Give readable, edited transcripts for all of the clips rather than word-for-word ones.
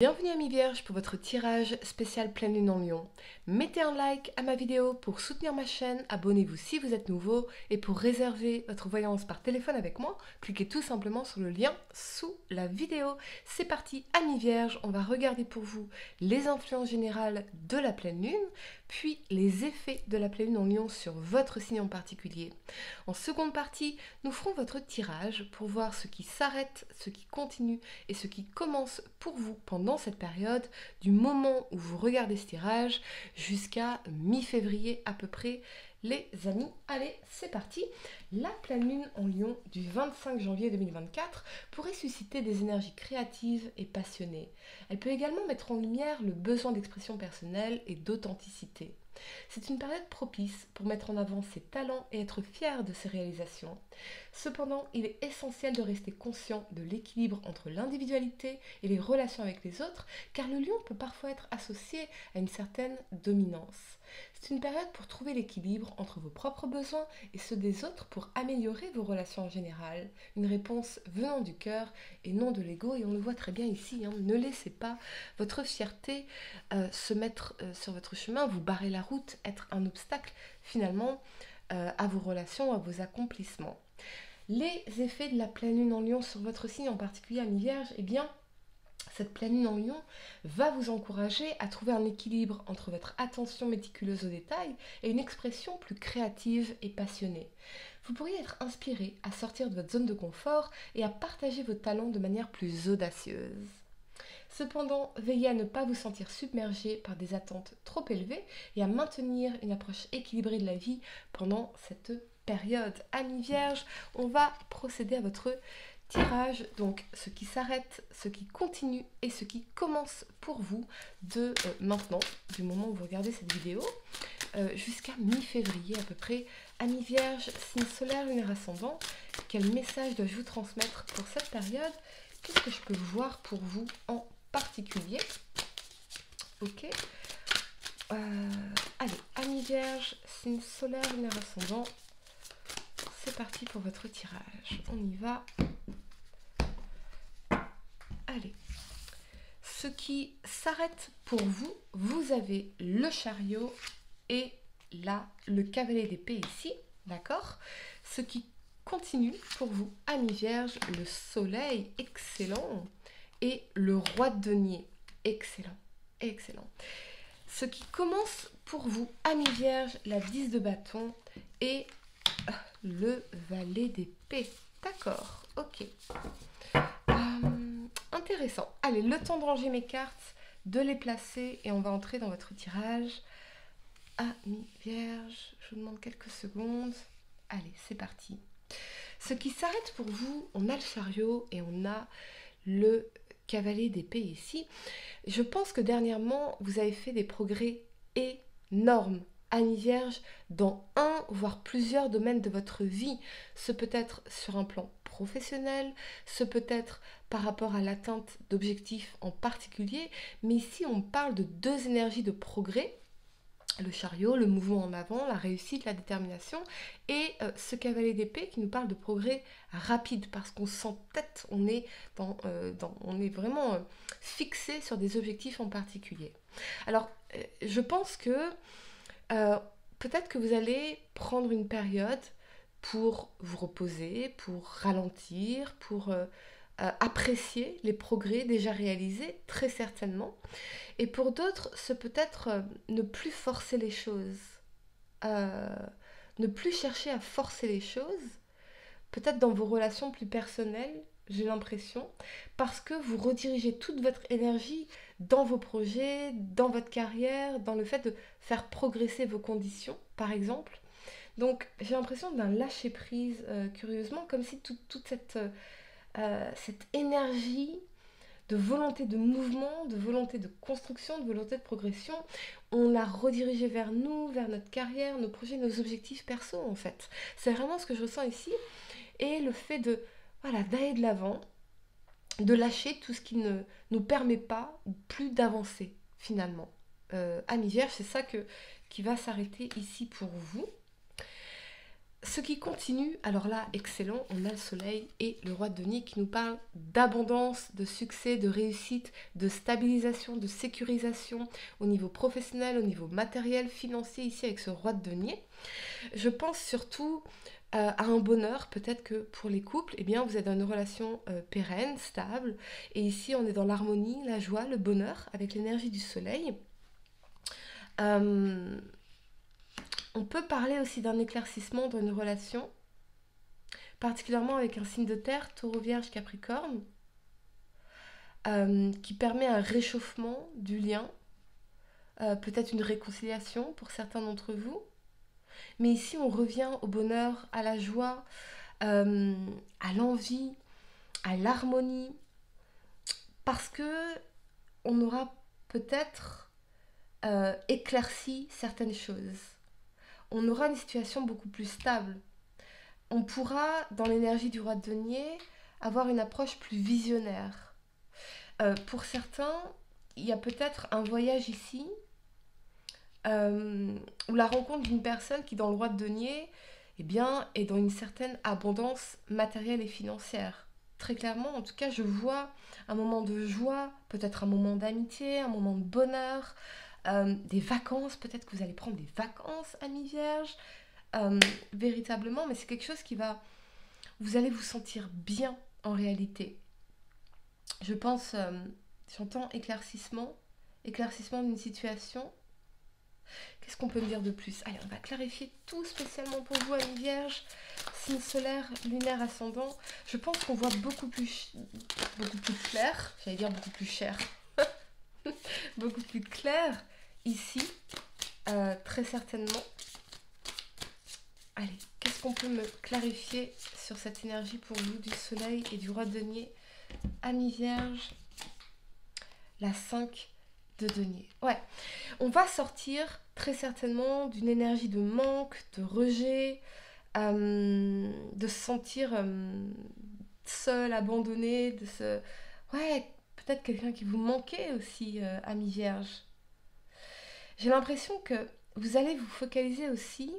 Bienvenue amis vierges pour votre tirage spécial pleine lune en lion. Mettez un like à ma vidéo pour soutenir ma chaîne, abonnez-vous si vous êtes nouveau et pour réserver votre voyance par téléphone avec moi, cliquez tout simplement sur le lien sous la vidéo. C'est parti amis vierges, on va regarder pour vous les influences générales de la pleine lune, puis les effets de la pleine lune en lion sur votre signe en particulier. En seconde partie, nous ferons votre tirage pour voir ce qui s'arrête, ce qui continue et ce qui commence pour vous pendant cette période, du moment où vous regardez ce tirage jusqu'à mi-février à peu près, les amis. Allez, c'est parti. La pleine lune en lion du 25 janvier 2024 pourrait susciter des énergies créatives et passionnées. Elle peut également mettre en lumière le besoin d'expression personnelle et d'authenticité. C'est une période propice pour mettre en avant ses talents et être fier de ses réalisations. Cependant, il est essentiel de rester conscient de l'équilibre entre l'individualité et les relations avec les autres, car le lion peut parfois être associé à une certaine dominance. C'est une période pour trouver l'équilibre entre vos propres besoins et ceux des autres pour améliorer vos relations en général. Une réponse venant du cœur et non de l'ego, et on le voit très bien ici, ne laissez pas votre fierté se mettre sur votre chemin, vous barrer la route, être un obstacle finalement à vos relations, à vos accomplissements. Les effets de la pleine lune en lion sur votre signe en particulier, amis vierges, eh bien, cette pleine lune en lion va vous encourager à trouver un équilibre entre votre attention méticuleuse aux détails et une expression plus créative et passionnée. Vous pourriez être inspiré à sortir de votre zone de confort et à partager vos talents de manière plus audacieuse. Cependant, veillez à ne pas vous sentir submergé par des attentes trop élevées et à maintenir une approche équilibrée de la vie pendant cette période. Amis vierges, on va procéder à votre tirage, donc ce qui s'arrête, ce qui continue et ce qui commence pour vous de maintenant, du moment où vous regardez cette vidéo, jusqu'à mi-février à peu près. Amis vierges, signe solaire, lunaire ascendant, quel message dois-je vous transmettre pour cette période? Qu'est-ce que je peux voir pour vous en particulier? Ok. Allez, amis vierges, signe solaire, lunaire ascendant. C'est parti pour votre tirage. On y va. Allez. Ce qui s'arrête pour vous, vous avez le chariot et là, le cavalier d'épée ici. D'accord? Ce qui continue pour vous, amis vierges, le soleil, excellent. Et le roi de denier, excellent, excellent. Ce qui commence pour vous, amis vierges, la 10 de bâton et le valet d'épée. D'accord, ok. Intéressant. Allez, le temps de ranger mes cartes, de les placer et on va entrer dans votre tirage. Amis vierges, je vous demande quelques secondes. Allez, c'est parti. Ce qui s'arrête pour vous, on a le chariot et on a le cavalier d'épée ici. Je pense que dernièrement, vous avez fait des progrès énormes, amis vierges, dans un, voire plusieurs domaines de votre vie. Ce peut être sur un plan professionnel, ce peut être par rapport à l'atteinte d'objectifs en particulier, mais ici on parle de deux énergies de progrès. Le chariot, le mouvement en avant, la réussite, la détermination, et ce cavalier d'épée qui nous parle de progrès rapide, parce qu'on s'entête, on est vraiment fixé sur des objectifs en particulier. Alors, je pense que peut-être que vous allez prendre une période pour vous reposer, pour ralentir, pour apprécier les progrès déjà réalisés, très certainement. Et pour d'autres, ce peut être ne plus forcer les choses, ne plus chercher à forcer les choses, peut-être dans vos relations plus personnelles, j'ai l'impression, parce que vous redirigez toute votre énergie dans vos projets, dans votre carrière, dans le fait de faire progresser vos conditions, par exemple. Donc j'ai l'impression d'un lâcher-prise, curieusement, comme si toute cette énergie de volonté de mouvement, de volonté de construction, de volonté de progression, on l'a redirigé vers nous, vers notre carrière, nos projets, nos objectifs perso en fait. C'est vraiment ce que je ressens ici. Et le fait de, voilà, d'aller de l'avant, de lâcher tout ce qui ne nous permet pas plus d'avancer finalement. Amis vierges, c'est ça qui va s'arrêter ici pour vous. Ce qui continue, alors là, excellent, on a le soleil et le roi de denier qui nous parle d'abondance, de succès, de réussite, de stabilisation, de sécurisation au niveau professionnel, au niveau matériel, financier, ici avec ce roi de denier. Je pense surtout à un bonheur, peut-être que pour les couples, eh bien, vous êtes dans une relation pérenne, stable, et ici on est dans l'harmonie, la joie, le bonheur avec l'énergie du soleil. Euh, on peut parler aussi d'un éclaircissement dans une relation, particulièrement avec un signe de terre, taureau, vierge, capricorne, qui permet un réchauffement du lien, peut-être une réconciliation pour certains d'entre vous. Mais ici, on revient au bonheur, à la joie, à l'envie, à l'harmonie, parce que on aura peut-être éclairci certaines choses. On aura une situation beaucoup plus stable. On pourra, dans l'énergie du roi de denier, avoir une approche plus visionnaire. Pour certains, il y a peut-être un voyage ici, ou la rencontre d'une personne qui, dans le roi de denier, eh bien, est dans une certaine abondance matérielle et financière. Très clairement, en tout cas, je vois un moment de joie, peut-être un moment d'amitié, un moment de bonheur, des vacances, peut-être que vous allez prendre des vacances, amis vierges, véritablement, mais c'est quelque chose qui va... Vous allez vous sentir bien en réalité. Je pense, j'entends éclaircissement, éclaircissement d'une situation. Qu'est-ce qu'on peut me dire de plus? Allez, on va clarifier tout spécialement pour vous, amis vierges. Signe solaire, lunaire, ascendant. Je pense qu'on voit beaucoup plus clair. J'allais dire beaucoup plus cher. Beaucoup plus clair ici, très certainement. Allez, qu'est-ce qu'on peut me clarifier sur cette énergie pour vous du soleil et du roi de denier? Amis vierge, la 5 de denier. Ouais, on va sortir très certainement d'une énergie de manque, de rejet, de se sentir seul, abandonné, de se... Ouais, peut-être quelqu'un qui vous manquait aussi, amis vierge. J'ai l'impression que vous allez vous focaliser aussi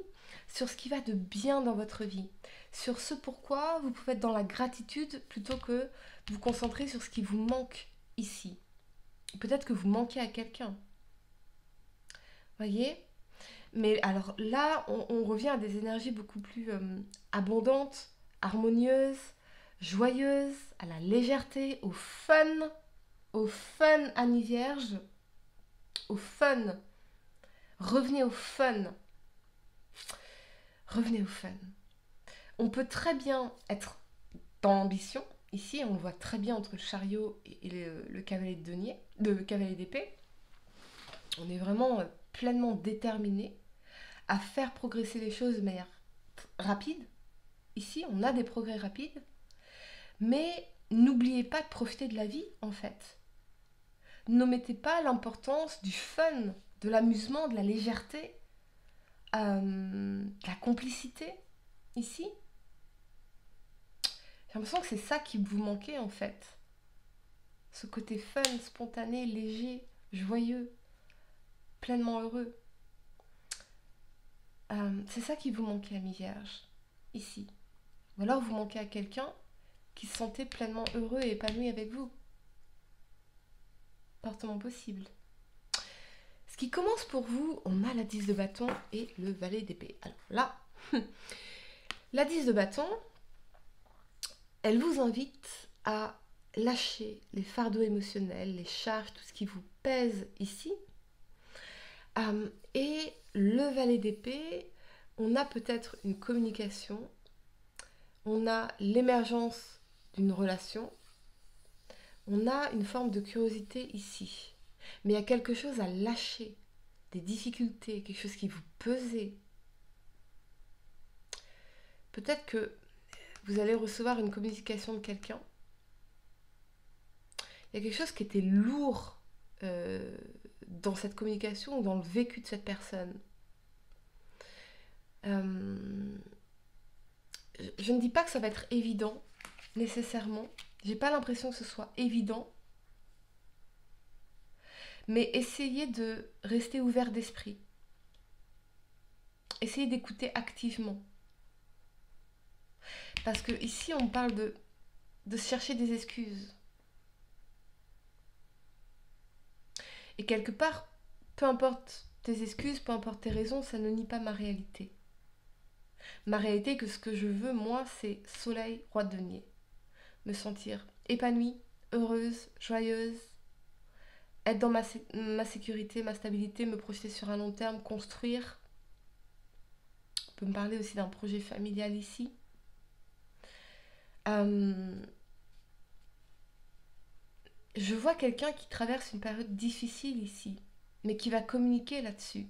sur ce qui va de bien dans votre vie, sur ce pourquoi vous pouvez être dans la gratitude plutôt que de vous concentrer sur ce qui vous manque ici. Peut-être que vous manquez à quelqu'un. Voyez? Mais alors là, on revient à des énergies beaucoup plus abondantes, harmonieuses, joyeuses, à la légèreté, au fun, amis vierges, au fun. Revenez au fun. Revenez au fun. On peut très bien être dans l'ambition. Ici, on voit très bien entre le chariot et le cavalier de denier, le cavalier d'épée. On est vraiment pleinement déterminé à faire progresser les choses de manière rapide. Ici, on a des progrès rapides, mais n'oubliez pas de profiter de la vie, en fait. N'omettez pas l'importance du fun, de l'amusement, de la légèreté, de la complicité, ici. J'ai l'impression que c'est ça qui vous manquait, en fait. Ce côté fun, spontané, léger, joyeux, pleinement heureux. C'est ça qui vous manquait, amis vierges, ici. Ou alors vous manquez à quelqu'un qui se sentait pleinement heureux et épanoui avec vous. Fortement possible. Ce qui commence pour vous, on a la 10 de bâton et le valet d'épée. Alors là, la 10 de bâton, elle vous invite à lâcher les fardeaux émotionnels, les charges, tout ce qui vous pèse ici. Et le valet d'épée, on a peut-être une communication, on a l'émergence d'une relation, on a une forme de curiosité ici. Mais il y a quelque chose à lâcher, des difficultés, quelque chose qui vous pesait. Peut-être que vous allez recevoir une communication de quelqu'un. Il y a quelque chose qui était lourd dans cette communication ou dans le vécu de cette personne. Je ne dis pas que ça va être évident, nécessairement. J'ai pas l'impression que ce soit évident. Mais essayez de rester ouvert d'esprit. Essayez d'écouter activement. Parce que ici, on parle de se chercher des excuses. Et quelque part, peu importe tes excuses, peu importe tes raisons, ça ne nie pas ma réalité. Ma réalité, que ce que je veux, moi, c'est soleil, roi de denier. Me sentir épanouie, heureuse, joyeuse, être dans ma sécurité, ma stabilité, me projeter sur un long terme, construire. On peut me parler aussi d'un projet familial ici. Je vois quelqu'un qui traverse une période difficile ici, mais qui va communiquer là-dessus.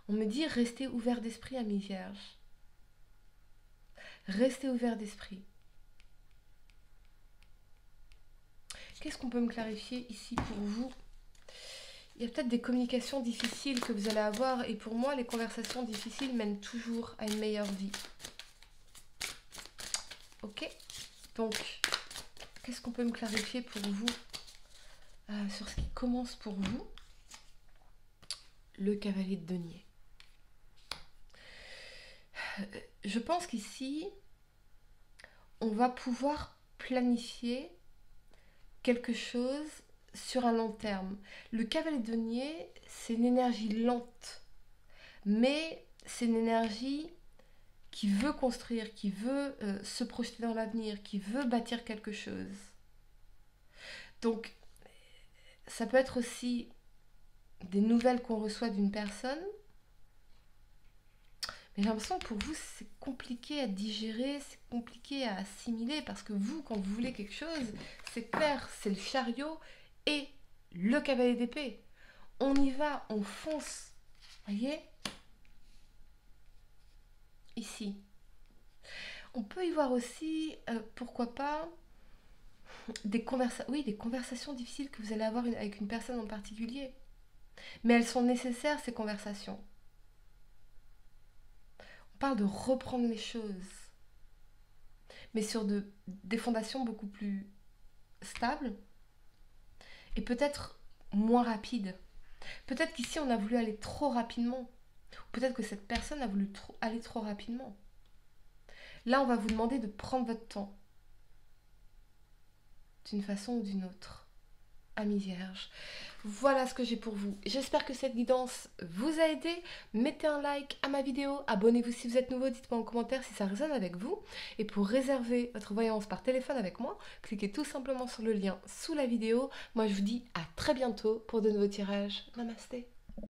On me dit restez ouvert d'esprit, amis vierges. Restez ouvert d'esprit. Qu'est-ce qu'on peut me clarifier ici pour vous? Il y a peut-être des communications difficiles que vous allez avoir, et pour moi, les conversations difficiles mènent toujours à une meilleure vie. Ok? Donc, qu'est-ce qu'on peut me clarifier pour vous sur ce qui commence pour vous? Le cavalier de denier. Je pense qu'ici, on va pouvoir planifier quelque chose sur un long terme. Le cavalier de denier, c'est une énergie lente, mais c'est une énergie qui veut construire, qui veut se projeter dans l'avenir, qui veut bâtir quelque chose. Donc, ça peut être aussi des nouvelles qu'on reçoit d'une personne, mais j'ai l'impression que pour vous, c'est compliqué à digérer, c'est compliqué à assimiler, parce que vous, quand vous voulez quelque chose, c'est clair, c'est le chariot et le cavalier d'épée. On y va, on fonce. Voyez? Ici. On peut y voir aussi, pourquoi pas, des conversations difficiles que vous allez avoir avec une personne en particulier. Mais elles sont nécessaires, ces conversations. On parle de reprendre les choses, mais sur des fondations beaucoup plus stables et peut-être moins rapides. Peut-être qu'ici, on a voulu aller trop rapidement. Peut-être que cette personne a voulu aller trop rapidement. Là, on va vous demander de prendre votre temps, d'une façon ou d'une autre. Amis vierges, voilà ce que j'ai pour vous. J'espère que cette guidance vous a aidé. Mettez un like à ma vidéo, abonnez-vous si vous êtes nouveau, dites-moi en commentaire si ça résonne avec vous. Et pour réserver votre voyance par téléphone avec moi, cliquez tout simplement sur le lien sous la vidéo. Moi, je vous dis à très bientôt pour de nouveaux tirages. Namasté.